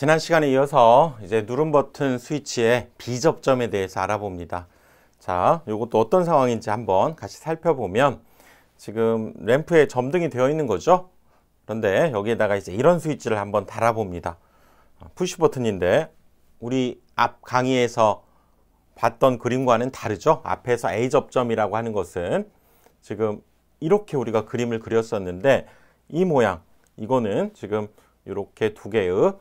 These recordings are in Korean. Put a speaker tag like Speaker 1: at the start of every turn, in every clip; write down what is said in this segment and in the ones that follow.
Speaker 1: 지난 시간에 이어서 이제 누름 버튼 스위치의 비접점에 대해서 알아봅니다. 자, 이것도 어떤 상황인지 한번 같이 살펴보면 지금 램프에 점등이 되어 있는 거죠. 그런데 여기에다가 이제 이런 스위치를 한번 달아봅니다. 푸시 버튼인데 우리 앞 강의에서 봤던 그림과는 다르죠. 앞에서 A 접점이라고 하는 것은 지금 이렇게 우리가 그림을 그렸었는데 이 모양, 이거는 지금 이렇게 두 개의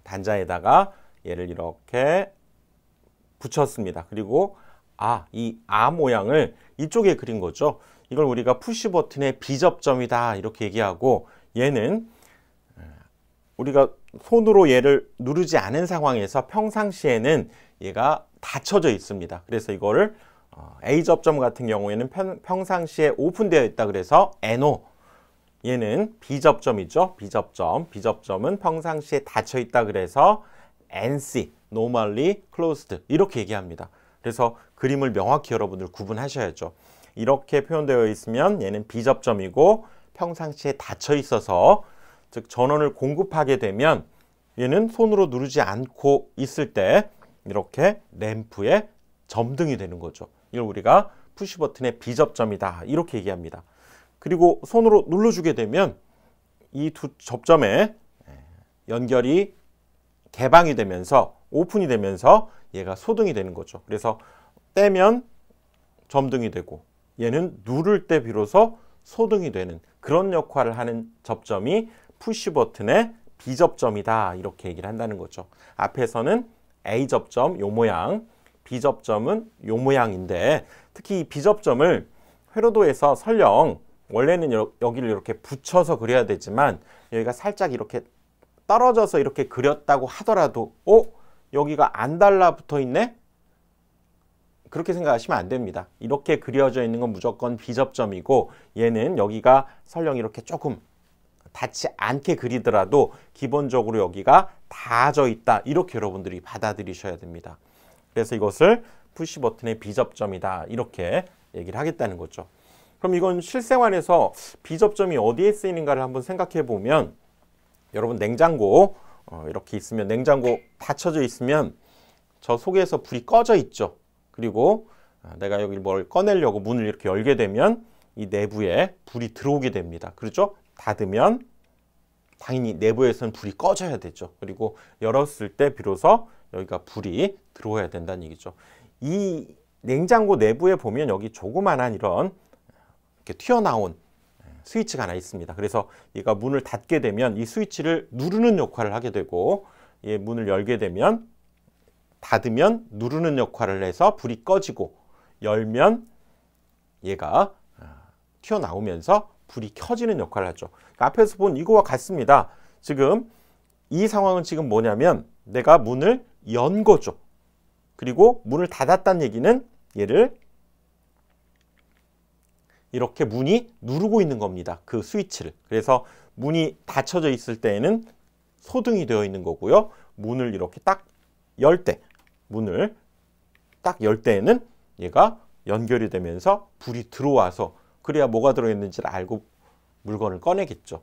Speaker 1: 단자에다가 얘를 이렇게 붙였습니다. 그리고 이 모양을 이쪽에 그린 거죠. 이걸 우리가 푸시 버튼의 비접점이다 이렇게 얘기하고, 얘는 우리가 손으로 얘를 누르지 않은 상황에서 평상시에는 얘가 닫혀져 있습니다. 그래서 이거를 A 접점 같은 경우에는 평상시에 오픈되어 있다 그래서 NO, 얘는 비접점이죠. 비접점은 평상시에 닫혀 있다 그래서 NC, normally closed 이렇게 얘기합니다. 그래서 그림을 명확히 여러분들 구분하셔야죠. 이렇게 표현되어 있으면 얘는 비접점이고 평상시에 닫혀 있어서, 즉 전원을 공급하게 되면 얘는 손으로 누르지 않고 있을 때 이렇게 램프에 점등이 되는 거죠. 이걸 우리가 푸시 버튼의 비접점이다 이렇게 얘기합니다. 그리고 손으로 눌러주게 되면 이 두 접점에 연결이 개방이 되면서 오픈이 되면서 얘가 소등이 되는 거죠. 그래서 떼면 점등이 되고 얘는 누를 때 비로소 소등이 되는 그런 역할을 하는 접점이 푸시 버튼의 비접점이다 이렇게 얘기를 한다는 거죠. 앞에서는 A 접점 요 모양, B 접점은 요 모양인데, 특히 이 B 접점을 회로도에서 설령 원래는 여기를 이렇게 붙여서 그려야 되지만 여기가 살짝 이렇게 떨어져서 이렇게 그렸다고 하더라도 여기가 안 달라붙어 있네? 그렇게 생각하시면 안 됩니다. 이렇게 그려져 있는 건 무조건 비접점이고, 얘는 여기가 설령 이렇게 조금 닿지 않게 그리더라도 기본적으로 여기가 닿아져 있다 이렇게 여러분들이 받아들이셔야 됩니다. 그래서 이것을 푸시 버튼의 비접점이다 이렇게 얘기를 하겠다는 거죠. 그럼 이건 실생활에서 비접점이 어디에 쓰이는가를 한번 생각해 보면, 여러분 냉장고 이렇게 있으면, 냉장고 닫혀져 있으면 저 속에서 불이 꺼져 있죠. 그리고 내가 여기 뭘 꺼내려고 문을 이렇게 열게 되면 이 내부에 불이 들어오게 됩니다. 그렇죠? 닫으면 당연히 내부에서는 불이 꺼져야 되죠. 그리고 열었을 때 비로소 여기가 불이 들어와야 된다는 얘기죠. 이 냉장고 내부에 보면 여기 조그만한 이런 이렇게 튀어나온 스위치가 하나 있습니다. 그래서 얘가 문을 닫게 되면 이 스위치를 누르는 역할을 하게 되고, 얘 문을 열게 되면 닫으면 누르는 역할을 해서 불이 꺼지고, 열면 얘가 튀어나오면서 불이 켜지는 역할을 하죠. 그러니까 앞에서 본 이거와 같습니다. 지금 이 상황은 지금 뭐냐면 내가 문을 연 거죠. 그리고 문을 닫았다는 얘기는 얘를 이렇게 문이 누르고 있는 겁니다. 그 스위치를. 그래서 문이 닫혀져 있을 때에는 소등이 되어 있는 거고요. 문을 이렇게 딱 열 때, 문을 딱 열 때에는 얘가 연결이 되면서 불이 들어와서, 그래야 뭐가 들어있는지를 알고 물건을 꺼내겠죠.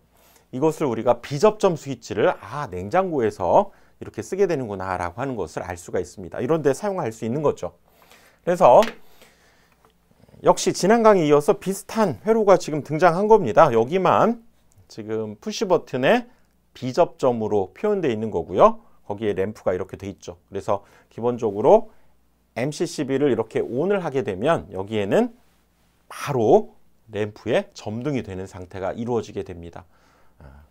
Speaker 1: 이것을 우리가 비접점 스위치를 냉장고에서 이렇게 쓰게 되는구나 라고 하는 것을 알 수가 있습니다. 이런 데 사용할 수 있는 거죠. 그래서 역시 지난 강의에 이어서 비슷한 회로가 지금 등장한 겁니다. 여기만 지금 푸시 버튼의 비접점으로 표현되어 있는 거고요. 거기에 램프가 이렇게 돼 있죠. 그래서 기본적으로 MCCB를 이렇게 ON을 하게 되면 여기에는 바로 램프에 점등이 되는 상태가 이루어지게 됩니다.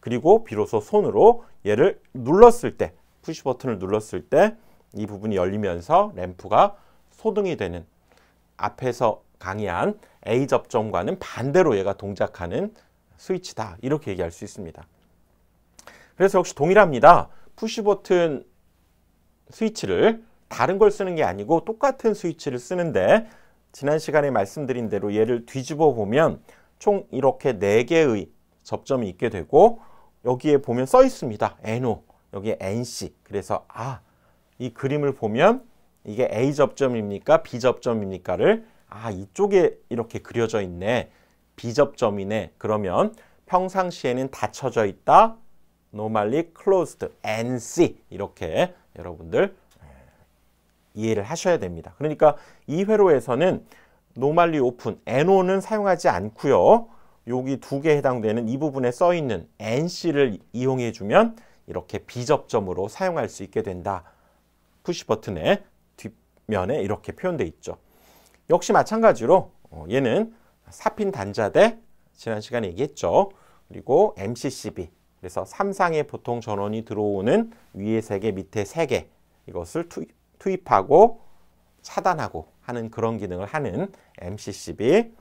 Speaker 1: 그리고 비로소 손으로 얘를 눌렀을 때, 푸시 버튼을 눌렀을 때 이 부분이 열리면서 램프가 소등이 되는, 앞에서 강의한 A 접점과는 반대로 얘가 동작하는 스위치다 이렇게 얘기할 수 있습니다. 그래서 역시 동일합니다. 푸시 버튼 스위치를 다른 걸 쓰는 게 아니고 똑같은 스위치를 쓰는데, 지난 시간에 말씀드린 대로 얘를 뒤집어 보면 총 이렇게 4개의 접점이 있게 되고, 여기에 보면 써 있습니다. NO, 여기에 NC. 그래서 이 그림을 보면 이게 A 접점입니까? B 접점입니까를 이쪽에 이렇게 그려져 있네. 비접점이네. 그러면 평상시에는 닫혀져 있다. normally closed, NC 이렇게 여러분들 이해를 하셔야 됩니다. 그러니까 이 회로에서는 normally open, NO는 사용하지 않고요. 여기 두 개에 해당되는 이 부분에 써 있는 NC를 이용해 주면 이렇게 비접점으로 사용할 수 있게 된다. 푸시 버튼의 뒷면에 이렇게 표현되어 있죠. 역시 마찬가지로 얘는 사핀 단자대 지난 시간에 얘기했죠. 그리고 MCCB, 그래서 3상에 보통 전원이 들어오는 위에 3개 밑에 3개 이것을 투입하고 차단하고 하는 그런 기능을 하는 MCCB,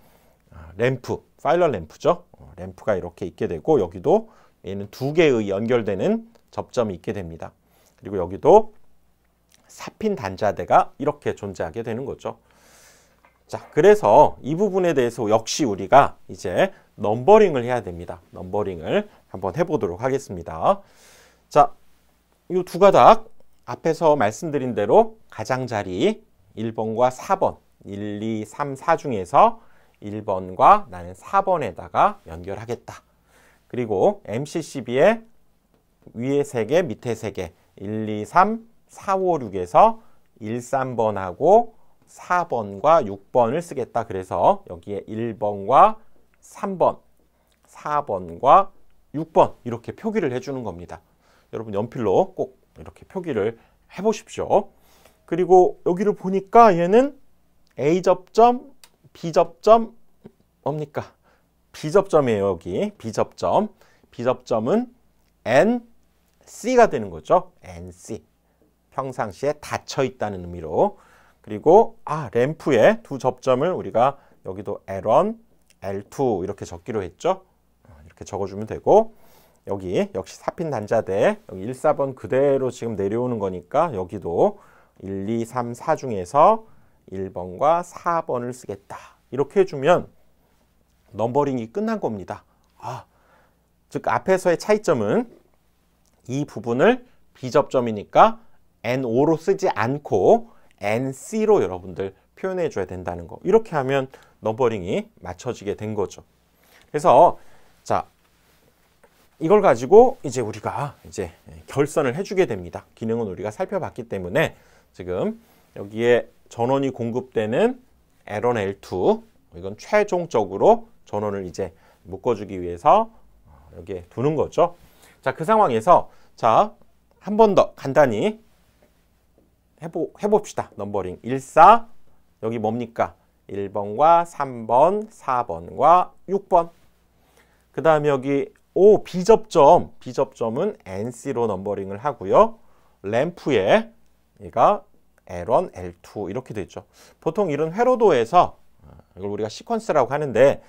Speaker 1: 램프, 파일럿 램프죠. 램프가 이렇게 있게 되고 여기도 얘는 2개의 연결되는 접점이 있게 됩니다. 그리고 여기도 사핀 단자대가 이렇게 존재하게 되는 거죠. 자, 그래서 이 부분에 대해서 역시 우리가 이제 넘버링을 해야 됩니다. 넘버링을 한번 해보도록 하겠습니다. 자, 이 두 가닥 앞에서 말씀드린 대로 가장자리 1번과 4번, 1, 2, 3, 4 중에서 1번과 나는 4번에다가 연결하겠다. 그리고 MCCB에 위에 3개, 밑에 3개, 1, 2, 3, 4, 5, 6에서 1, 3번하고 4번과 6번을 쓰겠다. 그래서 여기에 1번과 3번, 4번과 6번 이렇게 표기를 해주는 겁니다. 여러분 연필로 꼭 이렇게 표기를 해보십시오. 그리고 여기를 보니까 얘는 A접점, B접점 뭡니까? B접점이에요. 여기 B접점. B접점은 NC가 되는 거죠. NC. 평상시에 닫혀 있다는 의미로. 그리고 램프의 두 접점을 우리가 여기도 L1, L2 이렇게 적기로 했죠. 이렇게 적어주면 되고 여기 역시 사핀 단자대 여기 1, 4번 그대로 지금 내려오는 거니까 여기도 1, 2, 3, 4 중에서 1번과 4번을 쓰겠다. 이렇게 해주면 넘버링이 끝난 겁니다. 즉 앞에서의 차이점은 이 부분을 B접점이니까 NO로 쓰지 않고 NC로 여러분들 표현해 줘야 된다는 거. 이렇게 하면 넘버링이 맞춰지게 된 거죠. 그래서 자, 이걸 가지고 이제 우리가 이제 결선을 해주게 됩니다. 기능은 우리가 살펴봤기 때문에 지금 여기에 전원이 공급되는 L1, L2 이건 최종적으로 전원을 이제 묶어주기 위해서 여기에 두는 거죠. 자, 그 상황에서 자, 한 번 더 간단히 해봅시다. 넘버링 1, 4 여기 뭡니까? 1번과 3번, 4번과 6번. 그 다음에 여기 B접점은 NC로 넘버링을 하고요. 램프에 얘가 L1, L2 이렇게 되죠. 보통 이런 회로도에서 이걸 우리가 시퀀스라고 하는데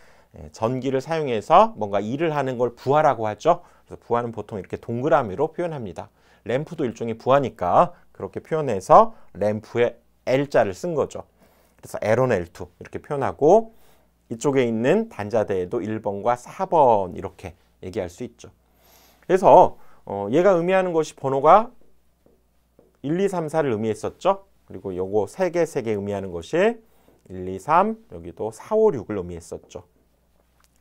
Speaker 1: 전기를 사용해서 뭔가 일을 하는 걸 부하라고 하죠. 그래서 부하는 보통 이렇게 동그라미로 표현합니다. 램프도 일종의 부하니까 그렇게 표현해서 램프에 L자를 쓴 거죠. 그래서 L1, L2 이렇게 표현하고 이쪽에 있는 단자대에도 1번과 4번 이렇게 얘기할 수 있죠. 그래서 얘가 의미하는 것이 번호가 1, 2, 3, 4를 의미했었죠. 그리고 요거 3개 의미하는 것이 1, 2, 3 여기도 4, 5, 6을 의미했었죠.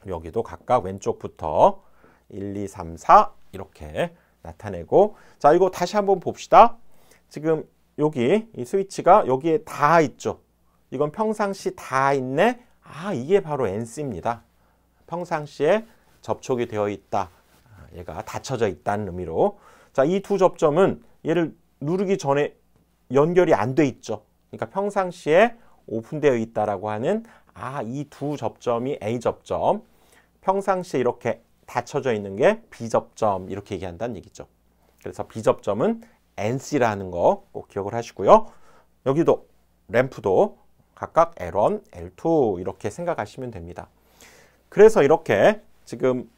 Speaker 1: 여기도 각각 왼쪽부터 1, 2, 3, 4 이렇게 나타내고 자 이거 다시 한번 봅시다. 지금 여기 이 스위치가 여기에 다 있죠. 이건 평상시 다 있네. 이게 바로 NC입니다. 평상시에 접촉이 되어 있다. 얘가 닫혀져 있다는 의미로. 자, 이 두 접점은 얘를 누르기 전에 연결이 안 돼 있죠. 그러니까 평상시에 오픈되어 있다라고 하는 이 두 접점이 A접점. 평상시에 이렇게 닫혀져 있는 게 B접점 이렇게 얘기한다는 얘기죠. 그래서 B접점은 NC라는 거 꼭 기억을 하시고요. 여기도 램프도 각각 L1, L2 이렇게 생각하시면 됩니다. 그래서 이렇게 지금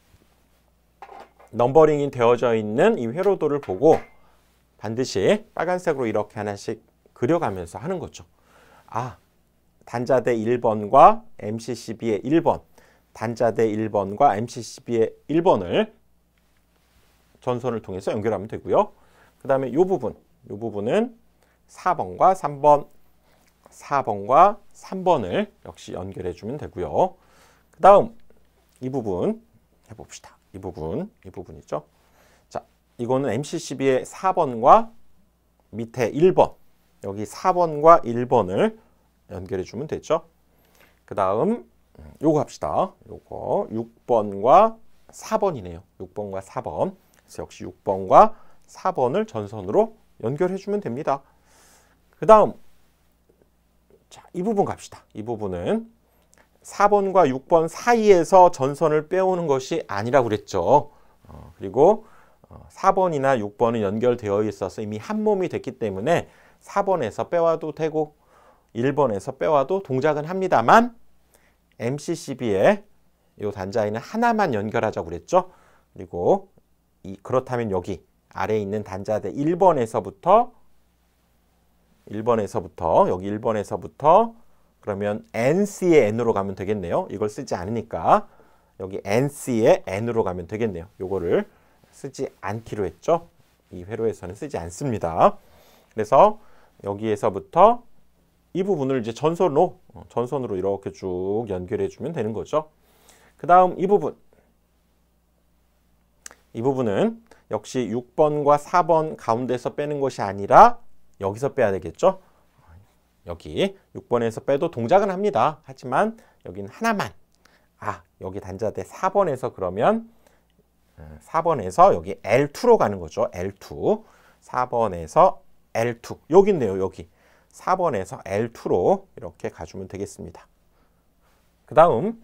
Speaker 1: 넘버링이 되어져 있는 이 회로도를 보고 반드시 빨간색으로 이렇게 하나씩 그려가면서 하는 거죠. 단자대 1번과 MCCB의 1번, 단자대 1번과 MCCB의 1번을 전선을 통해서 연결하면 되고요. 그 다음에 이 부분은 4번과 3번, 4번과 3번을 역시 연결해 주면 되고요. 그 다음 이 부분 해봅시다. 이 부분이죠. 자, 이거는 MC12의 4번과 밑에 1번, 여기 4번과 1번을 연결해 주면 되죠. 그 다음 요거 합시다. 요거 6번과 4번이네요. 6번과 4번. 그래서 역시 6번과 4번을 전선으로 연결해 주면 됩니다. 그 다음 자, 이 부분 갑시다. 이 부분은 4번과 6번 사이에서 전선을 빼오는 것이 아니라고 그랬죠. 그리고 4번이나 6번은 연결되어 있어서 이미 한 몸이 됐기 때문에 4번에서 빼와도 되고 1번에서 빼와도 동작은 합니다만 MC12에 이 단자에는 하나만 연결하자고 그랬죠. 그리고 그렇다면 여기 아래에 있는 단자대 1번에서부터 여기 1번에서부터 그러면 NC의 N으로 가면 되겠네요. 이걸 쓰지 않으니까 여기 NC의 N으로 가면 되겠네요. 요거를 쓰지 않기로 했죠. 이 회로에서는 쓰지 않습니다. 그래서 여기에서부터 이 부분을 이제 전선으로 이렇게 쭉 연결해 주면 되는 거죠. 그 다음 이 부분은 역시 6번과 4번 가운데서 빼는 것이 아니라 여기서 빼야 되겠죠. 여기 6번에서 빼도 동작은 합니다. 하지만 여기는 하나만. 여기 단자대 4번에서 그러면 4번에서 여기 L2로 가는 거죠. L2. 4번에서 L2. 여기 있네요. 여기. 4번에서 L2로 이렇게 가주면 되겠습니다. 그 다음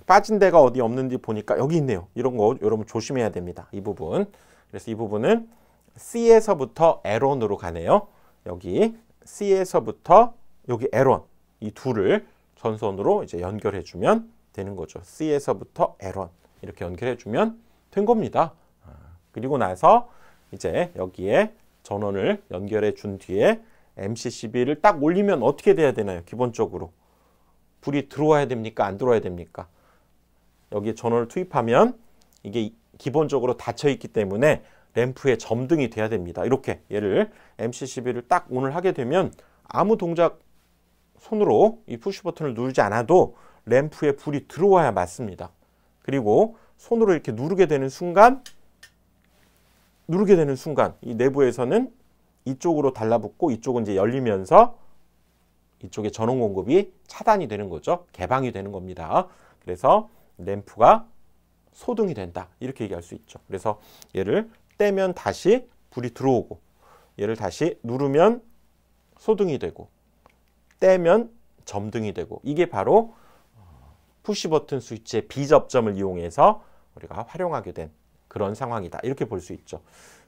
Speaker 1: 빠진 데가 어디 없는지 보니까 여기 있네요. 이런 거 여러분 조심해야 됩니다. 이 부분. 그래서 이 부분은 C에서부터 L1으로 가네요. 여기 C에서부터 여기 L1 이 둘을 전선으로 이제 연결해 주면 되는 거죠. C에서부터 L1 이렇게 연결해 주면 된 겁니다. 그리고 나서 이제 여기에 전원을 연결해 준 뒤에 MC12를 딱 올리면 어떻게 돼야 되나요? 기본적으로 불이 들어와야 됩니까? 안 들어와야 됩니까? 여기에 전원을 투입하면 이게 기본적으로 닫혀 있기 때문에 램프에 점등이 돼야 됩니다. 이렇게 얘를 MC12를 딱 ON을 하게 되면 아무 동작 손으로 이 푸시 버튼을 누르지 않아도 램프에 불이 들어와야 맞습니다. 그리고 손으로 이렇게 누르게 되는 순간 이 내부에서는 이쪽으로 달라붙고 이쪽은 이제 열리면서 이쪽에 전원 공급이 차단이 되는 거죠. 개방이 되는 겁니다. 그래서 램프가 소등이 된다. 이렇게 얘기할 수 있죠. 그래서 얘를 떼면 다시 불이 들어오고 얘를 다시 누르면 소등이 되고 떼면 점등이 되고 이게 바로 푸시버튼 스위치의 비접점을 이용해서 우리가 활용하게 된 그런 상황이다. 이렇게 볼 수 있죠.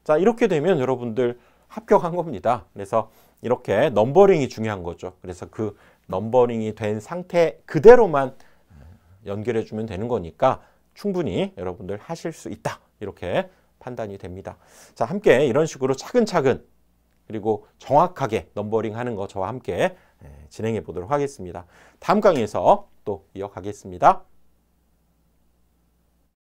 Speaker 1: 자, 이렇게 되면 여러분들 합격한 겁니다. 그래서 이렇게 넘버링이 중요한 거죠. 그래서 그 넘버링이 된 상태 그대로만 연결해 주면 되는 거니까 충분히 여러분들 하실 수 있다. 이렇게 판단이 됩니다. 자, 함께 이런 식으로 차근차근 그리고 정확하게 넘버링 하는 거 저와 함께 진행해 보도록 하겠습니다. 다음 강의에서 또 이어가겠습니다.